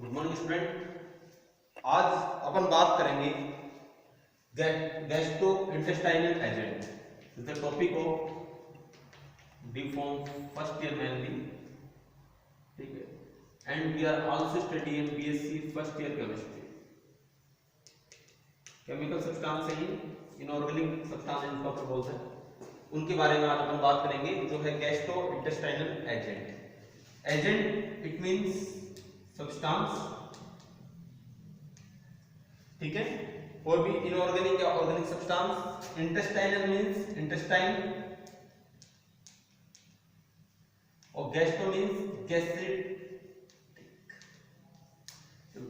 Good morning student. आज अपन बात करेंगे gastrointestinal agent. Is the topic of B pharm first year mainly, ठीक है। And we are also studying BSc first year chemistry. Chemical substance है, inorganic substance इनका ऊपर बोलते हैं, उनके बारे में आज अपन बात करेंगे, जो है gastrointestinal agent. Agent it means substance, ठीक है। और भी इनऑर्गेनिक या organic substance. Intestinal means intestine, और गैस्ट्रो मींस गैस्ट्रिक।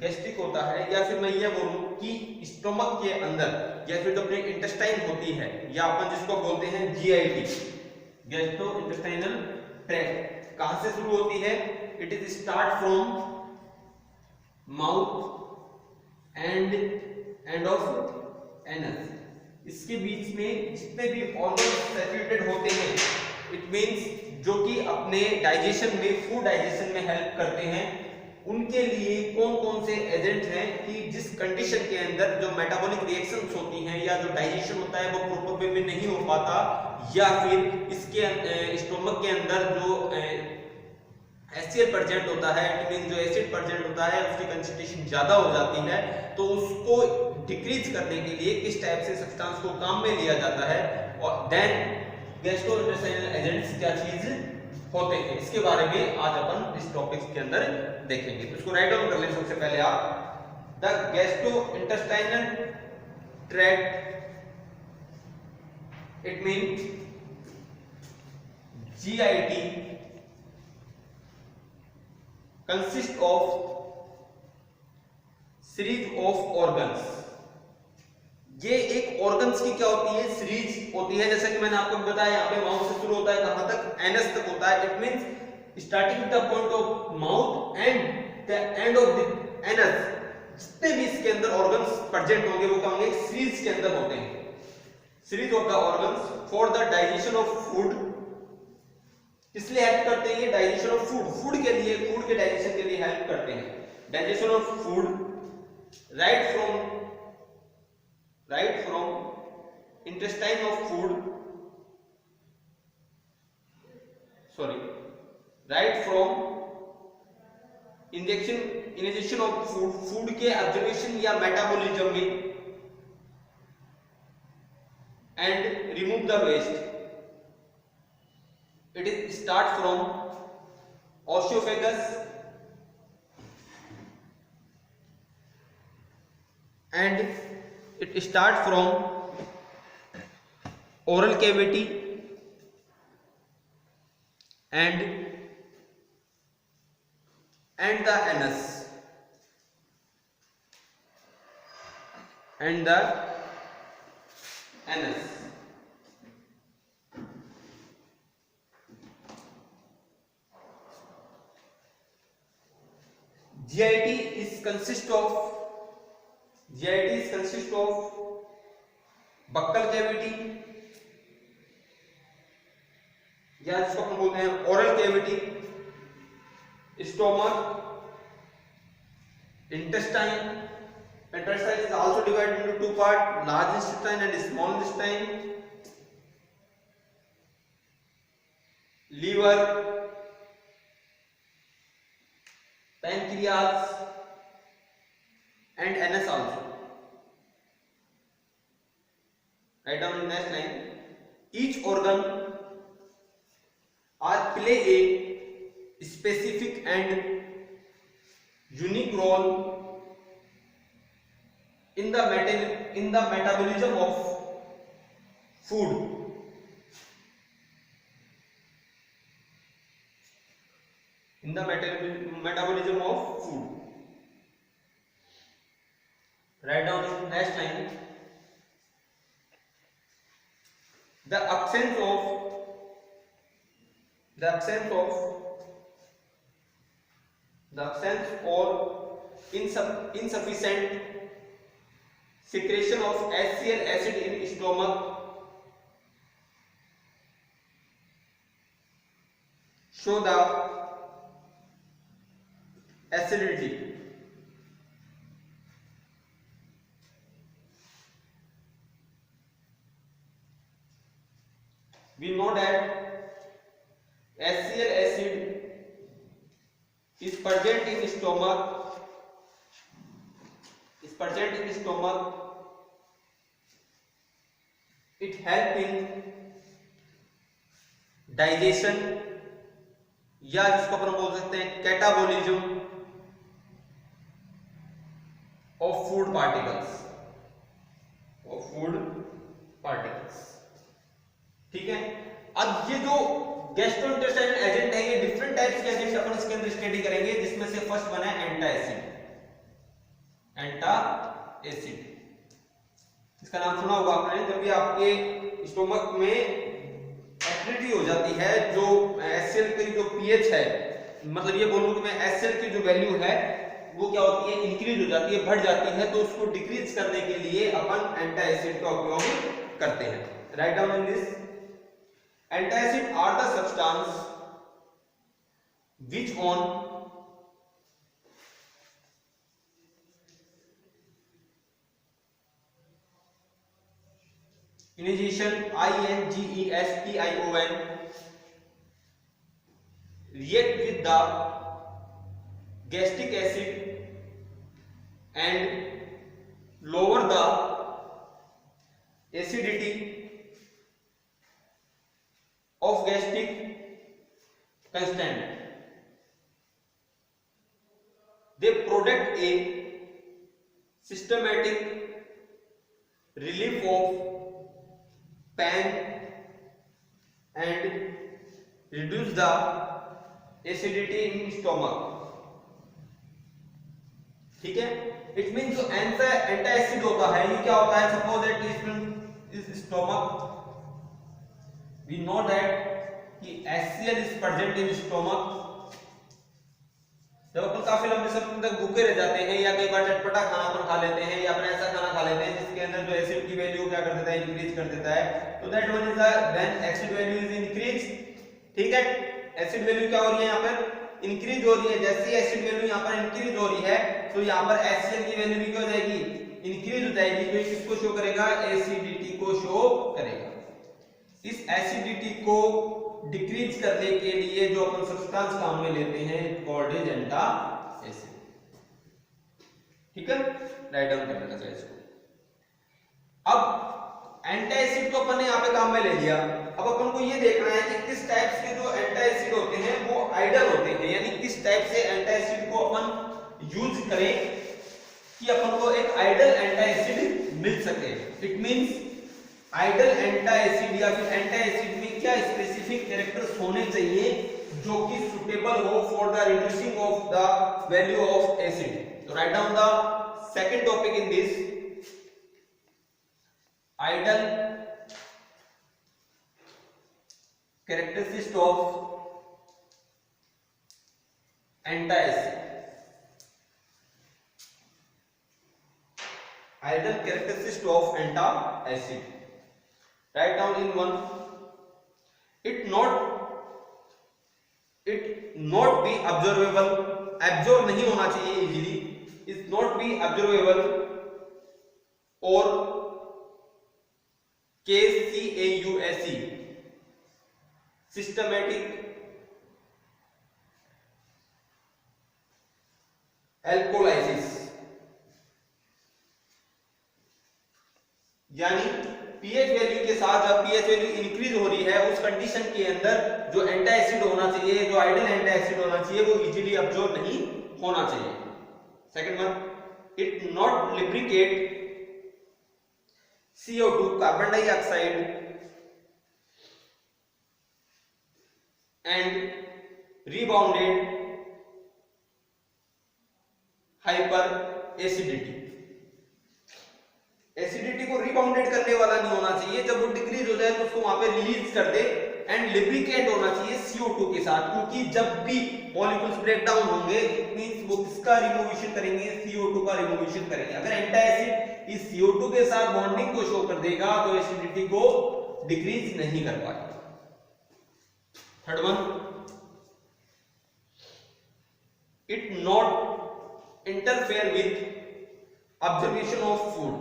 गैस्ट्रिक होता है, या फिर मैं ये बोलूं कि स्टोमक के अंदर, या फिर जो अपनी इंटेस्टाइन होती है, या अपन जिसको बोलते हैं जीआईटी, गैस्ट्रो इंटेस्टाइनल ट्रैक्ट, कहां से शुरू होती है? It is start from mouth end of anus. इसके बीच में जितने भी ऑर्गन सेचुरेटेड होते हैं, इट मींस जो कि अपने डाइजेशन में, फूड डाइजेशन में हेल्प करते हैं, उनके लिए कौन कौन से एजेंट हैं कि जिस कंडीशन के अंदर जो मेटाबॉलिक रिएक्शंस होती हैं या जो डाइजेशन होता है वो प्रॉपर वे में नहीं हो पाता, या फिर इसके स्टोमक के अंदर जो एसिड प्रेजेंट होता है, इट मीन जो एसिड प्रेजेंट होता है उसकी कंसंट्रेशन ज्यादा हो जाती है, तो उसको डिक्रीज करने के लिए किस टाइप से सब्सटेंस को काम में लिया जाता है, और देन गैस्ट्रोइंटेस्टाइनल एजेंट्स क्या चीज होते हैं, इसके बारे में आज अपन इस टॉपिक के अंदर देखेंगे। तो इसको राइट डाउन कर लें सबसे पहले आप। The gastrointestinal tract it mean GIT consist of series of organs. ये एक ऑर्गन्स की क्या होती है? सीरीज होती है। जैसा कि मैंने आपको बताया, यहाँ पे माउथ से शुरू होता है, कहां तक? एनस तक होता है। It means starting the point of mouth and the end of the anus. जितने भी इसके अंदर ऑर्गन्स प्रेजेंट होंगे वो क्या होंगे? सीरीज के अंदर होते हैं। Series of the organs for the digestion of food. इसलिए हेल्प करते हैं ये डाइजेशन ऑफ फूड, फूड के लिए, फूड के डाइजेशन के लिए हेल्प करते हैं। Digestion of food right from intestine of food, sorry, right from injection of food, food के एब्जॉर्प्शन या मेटाबॉलिज्म में, and remove the waste. It is start from esophagus and it start from oral cavity and the anus and the anus. GIT is consist of buccal cavity, या जिसको हम बोलते हैं oral cavity, stomach, intestine. Intestine is also divided into two parts, large intestine and small intestine, liver, pancreas and anus also. Write down in next line. Each organ are play a specific and unique role in the metabolism of food. In the metabolism of food. Write down in next line. The absence or insufficient secretion of HCl acid in stomach show the acidity we know that HCl acid is present in stomach, it help in digestion, या जिसको अपन बोल सकते हैं catabolism of food particles, ठीक है। अब ये जो गैस्ट्रोइंटेस्टाइनल एजेंट है, ये डिफरेंट टाइप्स के एजेंट अपन इसके अंदर स्टडी करेंगे, जिसमें से फर्स्ट बना है एंटाएसिड। इसका नाम सुना होगा आपने, जब भी आपके स्टोमक में एसिडिटी हो जाती है, जो HCl की जो pH है, मतलब ये बोलूं कि मैं HCl की जो वैल्यू है वो क्या होती है, इंक्रीज हो जाती है, बढ़ जाती है, तो उसको डिक्रीज करने के लिए अपन एंटाएसिड का उपयोग करते हैं। Write down in this, antacid are the substance which on ingestion, ingestion, react with the gastric acid and lower the acidity of gastric constant. They produce a systematic relief of pain and reduce the acidity in stomach, ठीक है। It mean जो एंटाएसिड होता है, ये क्या होता है, suppose that इस स्टोमक, वी नो दैट कि HCl is present in stomach. जब अपन काफी लंबे समय तक भूखे रह जाते हैं, या कई बार चटपटा खाना अपन खा लेते हैं, या अपन ऐसा खाना खा लेते हैं जिसके अंदर जो एसिड की वैल्यू क्या कर देता है, इंक्रीज कर देता है, तो that one is when acid value is increase, ठीक है। एसिड वैल्यू क्या हो रही है, यहाँ पर इंक्रीज हो रही है। जैसे ही एसिड वैल्यू यहाँ पर इंक्रीज हो रही है, तो यहाँ पर HCl की वैल्यू भी क्या हो जाएगी, इंक्रीज हो जाएगी, तो ये किसको शो करेगा, एसिडिटी को शो करेगा। इस एसिडिटी को डिक्रीज करने के लिए जो अपन सब्सटेंस काम में लेते हैं, कॉल्ड इज एंटाएसिड, ठीक है। राइट डाउन कर लेना चाहिए इसको। अब एंटाएसिड तो अपन ने यहाँ पे काम में ले लिया, अब अपन को ये देखना है कि किस टाइप्स के जो एंटाएसिड होते हैं वो आइडल होते हैं, यानी किस टाइप से एंटाएसिड को अपन यूज करें कि अपन को एक आइडल एंटाएसिड मिल सके। इट मींस आइडल एंटाएसिड या फिर एंटाएसिड में क्या स्पेसिफिक कैरेक्टर्स होने चाहिए जो कि सुटेबल हो for the reducing of the value of acid. तो write down the second topic in this, ideal characteristics of antacid. Ideal characteristics of antacid. Write down in one. It not be absorbable. Absorb नहीं होना चाहिए easily. It not be absorbable or KCAUSE. Systematic alkalosis, यानी pH value के साथ जब pH value increase हो रही है, उस कंडीशन के अंदर जो एंटाएसिड होना चाहिए, जो आइडल एंटाएसिड होना चाहिए, वो इजीली अब्जॉर्ब नहीं होना चाहिए। Second one, it not liberate CO2 carbon dioxide and rebounded hyper acidity. Acidity को रिबाउंडेड करने वाला नहीं होना चाहिए, जब वो डिक्रीज हो जाए तो उसको वहां पे रिलीज कर दे। एंड लिब्रिकेट होना चाहिए CO2 के साथ, क्योंकि जब भी मॉलिक्यूल्स ब्रेक डाउन होंगे, इट मींस वो किसका रिमूवेशन करेंगे, CO2 का रिमूवेशन करेंगे। अगर एंटाएसिड इस CO2 के साथ बॉन्डिंग को शो कर देगा तो एसिडिटी को डिक्रीज नहीं कर पाएगा। Third one, it not interfere with observation of food.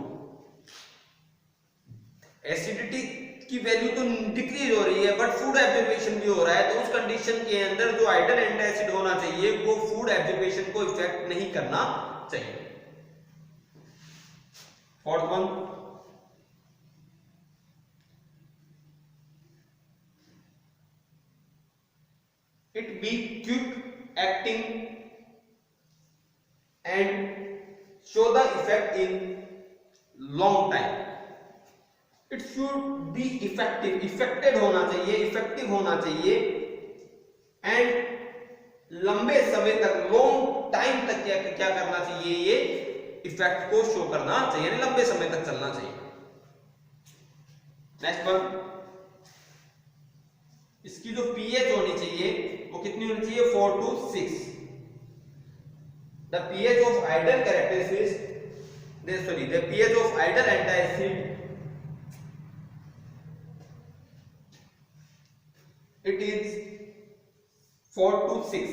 Acidity की वैल्यू तो डिक्रीज हो रही है बट फूड एब्जॉर्प्शन भी हो रहा है, तो उस कंडीशन के अंदर जो आइडल एंटासिड होना चाहिए वो फूड एब्जॉर्प्शन को इफेक्ट नहीं करना चाहिए। Fourth one, it be quick acting and show the effect in long time. It should be effective, effected होना चाहिए, effective होना चाहिए and लंबे समय तक, लॉन्ग टाइम तक क्या करना चाहिए, ये इफेक्ट को शो करना चाहिए, यानी लंबे समय तक चलना चाहिए। नेक्स्ट वन, इसकी जो पीएच होनी चाहिए वो कितनी होनी चाहिए, 4 to 6। The pH of ideal characteristics, the pH of ideal antacid, it is 4 to 6।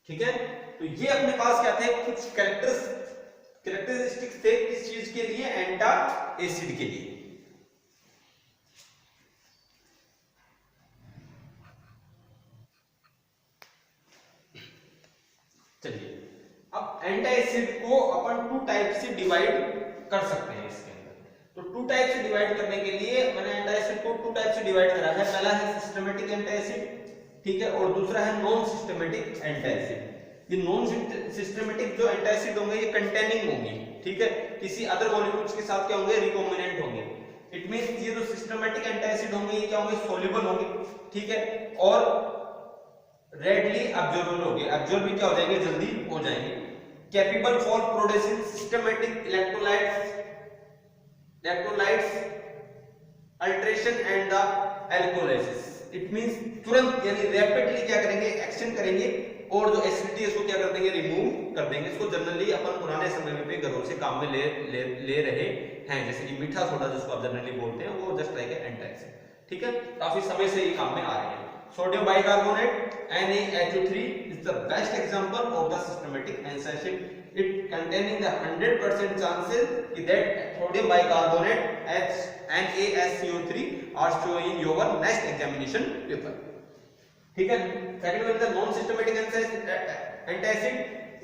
ठीक है, तो ये अपने पास क्या थे, कुछ कैरेक्टरिस्टिक्स थे किस चीज के लिए, एंटा एसिड के लिए। चलिए, अब एंटा एसिड को अपन 2 टाइप से डिवाइड कर सकते हैं इसके अंदर। तो 2 टाइप से डिवाइड करने के लिए मैंने एंटा एसिड को 2 टाइप से डिवाइड करा है। पहला है सिस्टमेटिक एंटा एसिड, ठीक है, और दूसरा है नॉन सिस्टमेटिक एंटा एसिड। ये नॉन सिस्टमेटिक जो एंटा एसिड होंगे ये कंटेनिंग होंगे, ठीक है, किसी अदर मॉलिक्यूल्स के साथ क्या होंगे, रिकॉम्बिनेंट होंगे। इट मींस ये जो सिस्टमेटिक एंटा एसिड होंगे ये क्या होंगे, सॉल्युबल होंगे, ठीक है, और रेडली अब्जॉर्बेबल होंगे, अब्जॉर्ब भी क्या हो जाएंगे, जल्दी हो जाएंगे। Capable for producing systematic electrolytes alteration and the alkalosis. It means तुरंत यानी रैपिडली क्या करेंगे, एक्शन करेंगे और जो एसिडिटी है उसको क्या कर देंगे, रिमूव कर देंगे। इसको जनरली अपन पुराने समय में भी घरों से काम में ले रहे हैं, जैसे कि मीठा सोडा जिसको आप जनरली बोलते हैं, वो जस्ट लाइक एंटा एसिड, ठीक है, काफी समय से ये काम में आ रहे हैं। Sodium bicarbonate NaHO3 is the best example of the systematic antacid. It containing the 100% chances that sodium bicarbonate NaSCO3 are shown in your next examination paper, ठीक है। Second one, the non systematic antacid,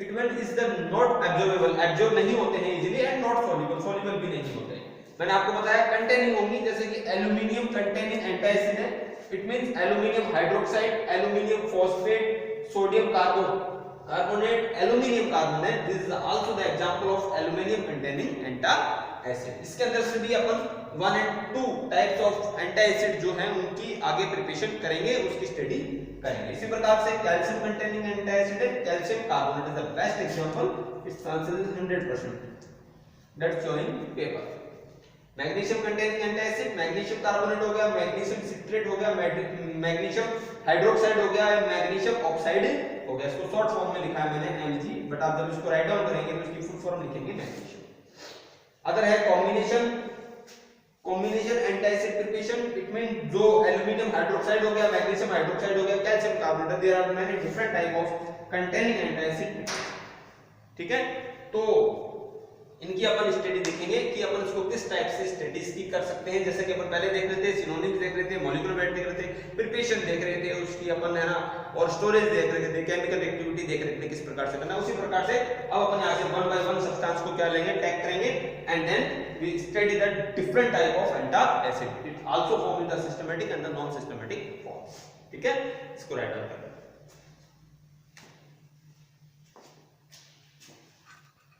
it means is the not absorbable, absorb नहीं होते हैं easily, and not soluble, soluble भी नहीं होते हैं। मैंने आपको बताया कंटेनिंग होंगी, जैसे कि एल्युमिनियम कंटेनिंग एंटासिड है, it means aluminium hydroxide, aluminium phosphate, sodium carbonate, aluminium carbonate, this is also the example of aluminium containing antacid. इसके अंदर से भी अपन 1 and 2 टाइप्स ऑफ एंटासिड जो हैं उनकी आगे प्रिपरेशन करेंगे, उसकी स्टडी करेंगे। इसी प्रकार से कैल्शियम कंटेनिंग एंटासिड है, calcium carbonate is the best example, it's chances is 100%, that's showing paper. Magnesium containing antacid, magnesium carbonate हो गया, मैग्नीशियम सिट्रेट हो गया, मैग्नीशियम हाइड्रोक्साइड हो गया, मेग्नीशियम ऑक्साइड हो गया। इसको शॉर्ट फॉर्म में लिखा है मैंने Mg, बट आप जब इसको राइट डाउन करेंगे तो इसकी फुल फॉर्म लिखेंगे मैग्नीशियम। अदर है combination antacid preparation, it mean जो एल्युमिनियम हाइड्रोक्साइड हो गया, मैग्नीशियम हाइड्रोक्साइड हो गया, calcium carbonate, there are many different type of containing antacid, ठीक है। तो इनकी अपन स्टडी देखेंगे कि अपन इसको किस टाइप से स्टडीज की कर सकते हैं। जैसे कि अपन पहले देख रहे थे, सिनोनिम्स देख रहे थे, मॉलिक्यूलर वेट देख रहे थे, प्रिपरेशन देख रहे थे उसकी अपन, है ना, और स्टोरेज देख रहे थे, केमिकल एक्टिविटी देख रहे थे किस प्रकार से करना। उसी प्रकार से अब अपन यहाँ से 1 by 1 सब्सटेंस को क्या लेंगे, टैग करेंगे, and then we study the different type of antacid. It also form in the systematic and the non systematic form, ठीक है। इसको राइट डाउन करें।